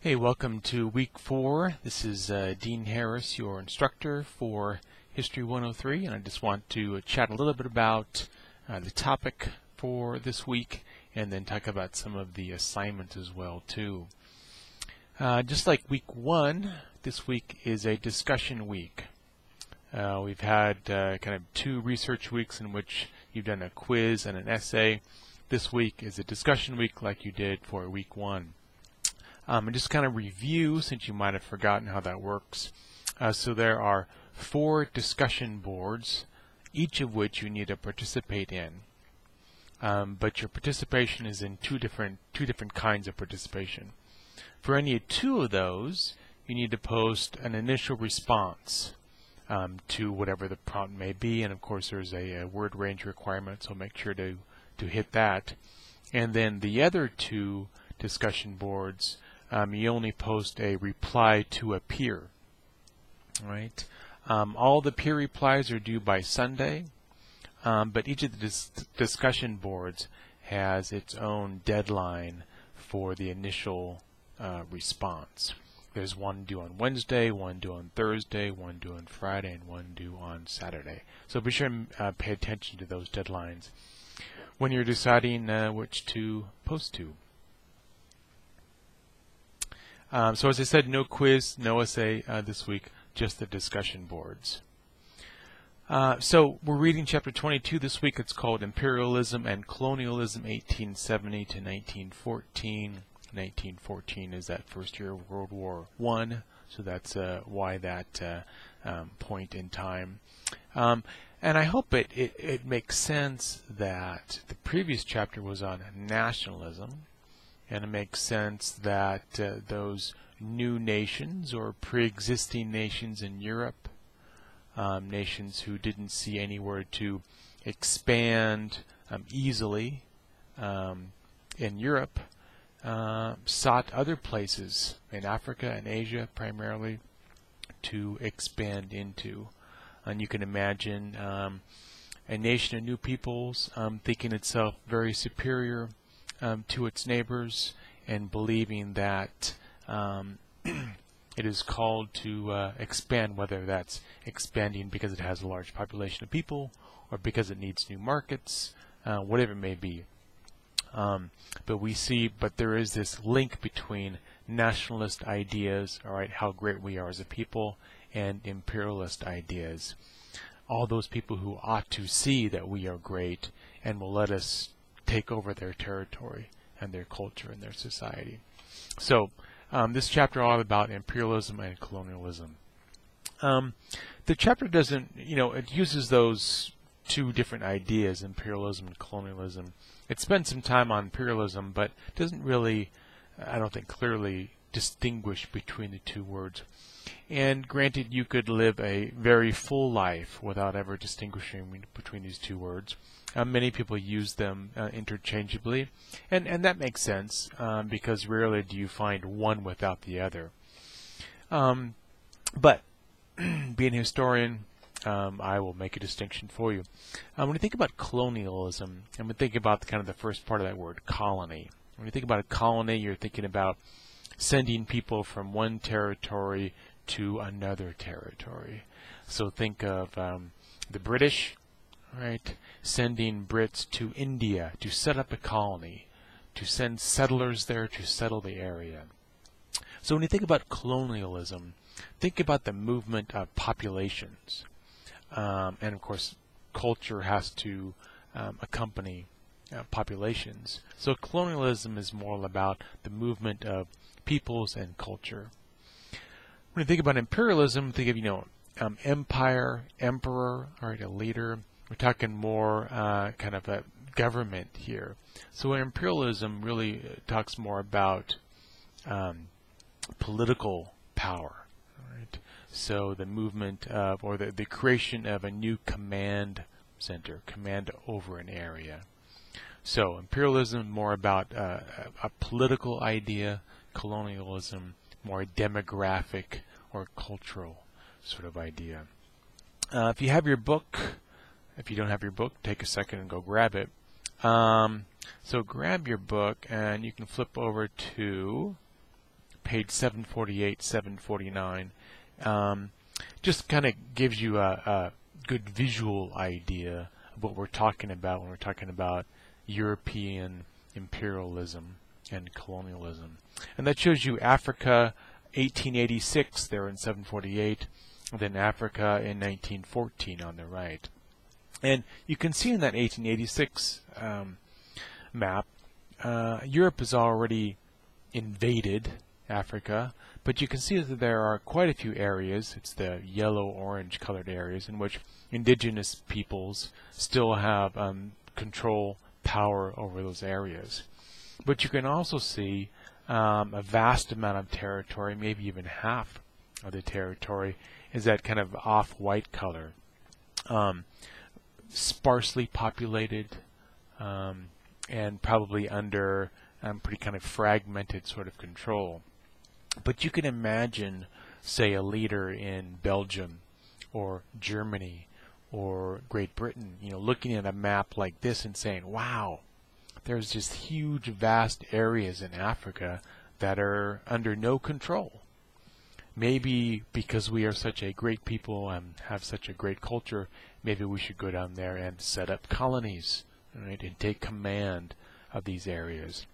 Hey, welcome to week 4. This is Dean Harris, your instructor for History 103, and I just want to chat a little bit about the topic for this week and then talk about some of the assignments as well too. Just like week 1, this week is a discussion week. We've had kind of 2 research weeks in which you've done a quiz and an essay. This week is a discussion week like you did for week 1. And just kind of review, since you might have forgotten how that works. So there are 4 discussion boards, each of which you need to participate in. But your participation is in two different kinds of participation. For any 2 of those, you need to post an initial response to whatever the prompt may be, and of course there's a word range requirement, so make sure to hit that. And then the other 2 discussion boards, you only post a reply to a peer. Right? All the peer replies are due by Sunday, but each of the discussion boards has its own deadline for the initial response. There's one due on Wednesday, one due on Thursday, one due on Friday, and one due on Saturday. So be sure and pay attention to those deadlines when you're deciding which to post to. So as I said, no quiz, no essay this week, just the discussion boards. So we're reading chapter 22 this week. It's called Imperialism and Colonialism, 1870 to 1914. 1914 is that first year of World War I, so that's why that point in time. And I hope it makes sense that the previous chapter was on nationalism. And it makes sense that those new nations or pre-existing nations in Europe, nations who didn't see anywhere to expand easily in Europe, sought other places in Africa and Asia primarily to expand into. And you can imagine a nation of new peoples thinking itself very superior to its neighbors and believing that it is called to expand, whether that's expanding because it has a large population of people or because it needs new markets, whatever it may be. But there is this link between nationalist ideas, all right, how great we are as a people, and imperialist ideas. All those people who ought to see that we are great and will let us take over their territory and their culture and their society. So this chapter is all about imperialism and colonialism. The chapter doesn't, it uses those 2 different ideas, imperialism and colonialism. It spends some time on imperialism, but doesn't really, I don't think, clearly distinguish between the 2 words. And granted, you could live a very full life without ever distinguishing between these 2 words. Many people use them interchangeably, and that makes sense because rarely do you find one without the other. But being a historian, I will make a distinction for you. When you think about colonialism, and we think about kind of the first part of that word, colony. When you think about a colony, you're thinking about sending people from one territory to another territory. So think of the British, right, sending Brits to India to set up a colony, to send settlers there to settle the area. So when you think about colonialism, think about the movement of populations. And of course, culture has to accompany populations. So colonialism is more about the movement of peoples and culture. When you think about imperialism, think of, empire, emperor, all right, a leader. We're talking more kind of a government here. So imperialism really talks more about political power. Right? So the movement of, or the creation of a new command center, command over an area. So imperialism more about a political idea, colonialism more a demographic or cultural sort of idea. If you have your book, if you don't have your book, take a second and go grab it. So grab your book and you can flip over to page 748, 749. Just kind of gives you a good visual idea of what we're talking about when we're talking about European imperialism and colonialism. And that shows you Africa 1886 there in 748, and then Africa in 1914 on the right. And you can see in that 1886 map, Europe has already invaded Africa, but you can see that there are quite a few areas, it's the yellow-orange colored areas, in which indigenous peoples still have control, power over those areas. But you can also see a vast amount of territory, maybe even half of the territory, is that kind of off-white color. Sparsely populated, and probably under pretty kind of fragmented sort of control. But you can imagine, say, a leader in Belgium or Germany or Great Britain, looking at a map like this and saying, wow, there's just huge, vast areas in Africa that are under no control. Maybe because we are such a great people and have such a great culture, maybe we should go down there and set up colonies, right, and take command of these areas.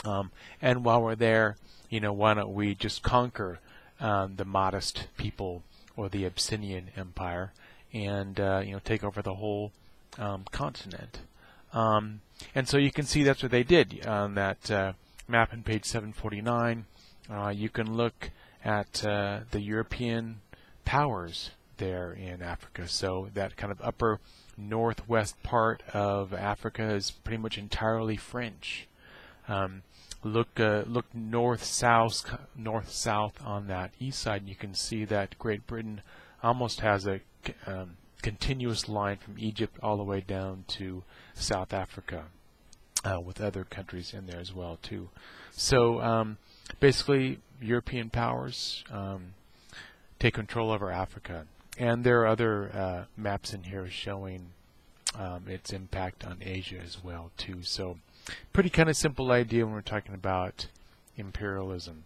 And while we're there, why don't we just conquer the modest people or the Abyssinian Empire and take over the whole continent. And so you can see that's what they did on that map on page 749. You can look at the European powers there in Africa. So that kind of upper northwest part of Africa is pretty much entirely French. Look north-south on that east side, and you can see that Great Britain almost has a continuous line from Egypt all the way down to South Africa, with other countries in there as well too. So basically, European powers take control over Africa, and there are other maps in here showing its impact on Asia as well too. So pretty kind of simple idea when we're talking about imperialism.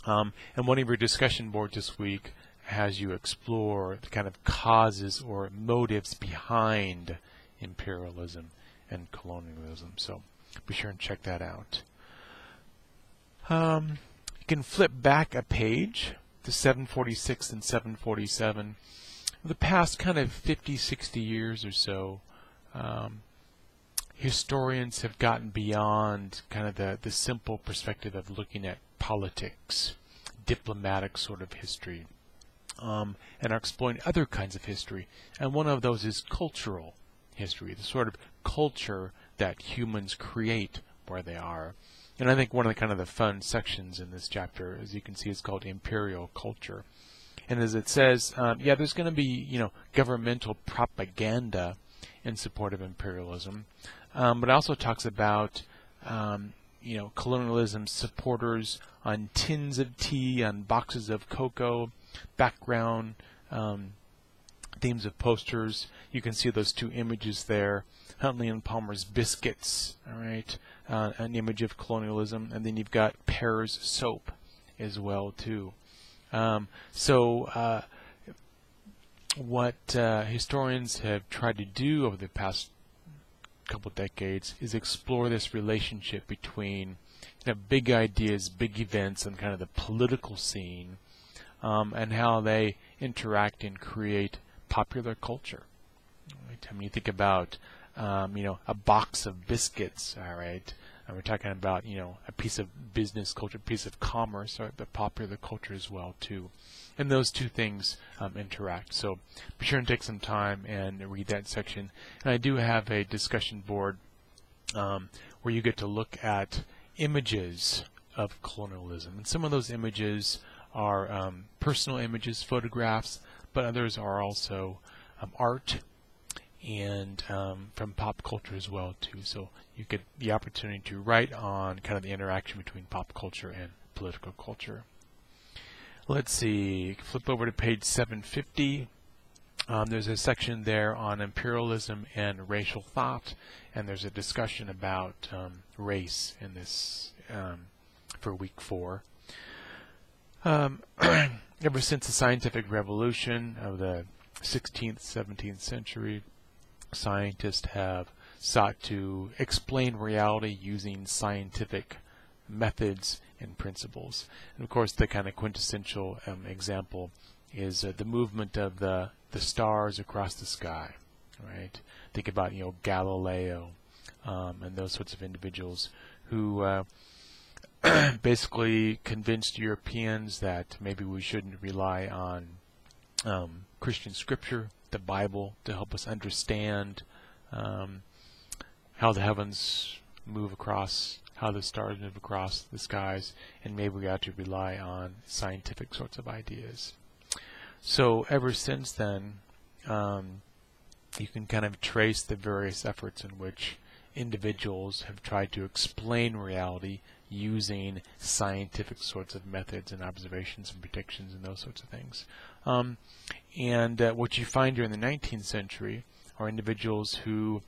And one of your discussion boards this week has you explore the kind of causes or motives behind imperialism and colonialism. So be sure and check that out. You can flip back a page to 746 and 747. The past kind of 50, 60 years or so, historians have gotten beyond kind of the simple perspective of looking at politics, diplomatic sort of history, and are exploring other kinds of history. And one of those is cultural history, the sort of culture that humans create where they are. And I think one of the kind of the fun sections in this chapter, as you can see, is called Imperial Culture. And as it says, there's going to be, governmental propaganda in support of imperialism. But it also talks about, colonialism supporters on tins of tea, on boxes of cocoa, background, themes of posters. You can see those two images there. Huntley and Palmer's biscuits, all right, an image of colonialism. And then you've got Pear's soap as well, too. What historians have tried to do over the past couple of decades is explore this relationship between big ideas, big events, and kind of the political scene, and how they interact and create popular culture. Right? I mean, you think about a box of biscuits, all right, and we're talking about a piece of business culture, a piece of commerce, or the popular culture as well too. And those two things interact. So be sure and take some time and read that section. And I do have a discussion board where you get to look at images of colonialism. And some of those images are personal images, photographs, but others are also art and from pop culture as well too. So you get the opportunity to write on kind of the interaction between pop culture and political culture. Let's see, flip over to page 750. There's a section there on imperialism and racial thought, and there's a discussion about race in this for week 4. Ever since the scientific revolution of the 16th, 17th century, scientists have sought to explain reality using scientific methods and principles. And of course, the kind of quintessential example is the movement of the stars across the sky. Right? Think about Galileo and those sorts of individuals who basically convinced Europeans that maybe we shouldn't rely on Christian scripture, the Bible, to help us understand how the heavens move across, how the stars move across the skies, and maybe we ought to rely on scientific sorts of ideas. So ever since then, you can kind of trace the various efforts in which individuals have tried to explain reality using scientific sorts of methods and observations and predictions and those sorts of things. And what you find during the 19th century are individuals who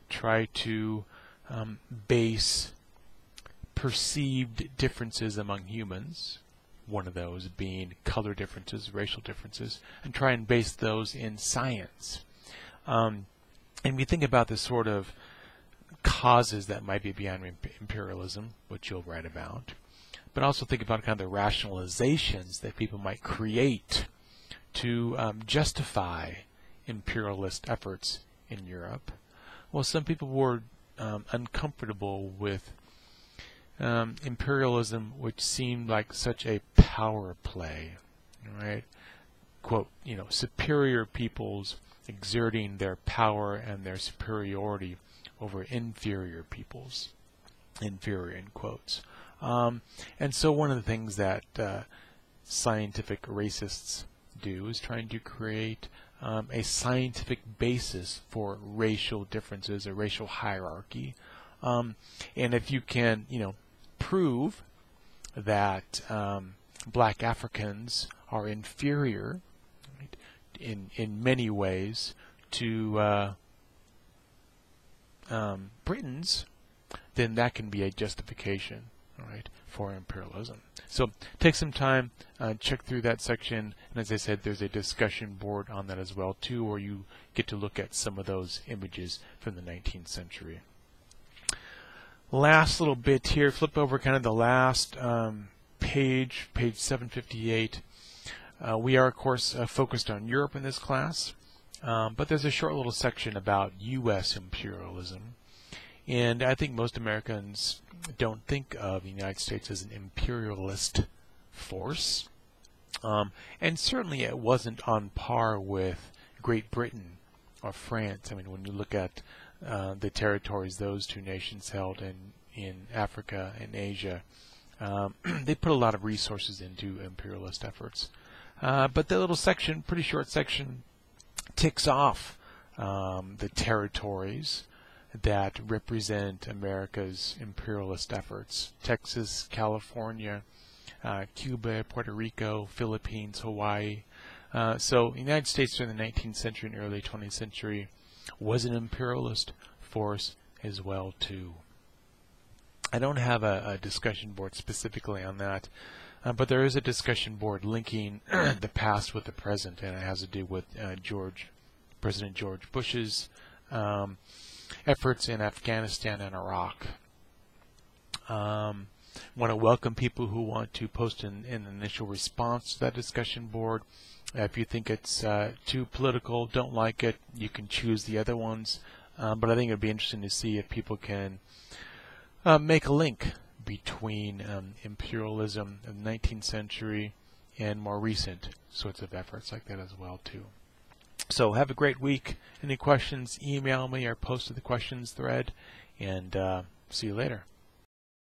try to base perceived differences among humans, one of those being color differences, racial differences, and try and base those in science. And we think about the sort of causes that might be beyond imperialism, which you'll write about, but also think about kind of the rationalizations that people might create to justify imperialist efforts in Europe. Well, some people were uncomfortable with imperialism, which seemed like such a power play, right? Quote, superior peoples exerting their power and their superiority over inferior peoples, inferior in quotes. And so one of the things that scientific racists do is trying to create a scientific basis for racial differences, a racial hierarchy. And if you can, prove that black Africans are inferior, right, in many ways to Britons, then that can be a justification, all right, for imperialism. So take some time, check through that section, and as I said, there's a discussion board on that as well too, where you get to look at some of those images from the 19th century. Last little bit here, flip over kind of the last page 758. We are, of course, focused on Europe in this class. But there's a short little section about U.S. imperialism, and I think most Americans don't think of the United States as an imperialist force, and certainly it wasn't on par with Great Britain or France. I mean, when you look at the territories those two nations held in Africa and Asia, they put a lot of resources into imperialist efforts. But that little section, pretty short section, ticks off the territories that represent America's imperialist efforts: Texas, California, Cuba, Puerto Rico, Philippines, Hawaii. So the United States during the 19th century and early 20th century was an imperialist force as well too. I don't have a discussion board specifically on that, but there is a discussion board linking the past with the present, and it has to do with President George Bush's efforts in Afghanistan and Iraq. Want to welcome people who want to post an initial response to that discussion board. If you think it's too political, don't like it, you can choose the other ones. But I think it would be interesting to see if people can make a link between imperialism in the 19th century and more recent sorts of efforts like that as well too. So have a great week. Any questions, email me or post to the questions thread, and see you later.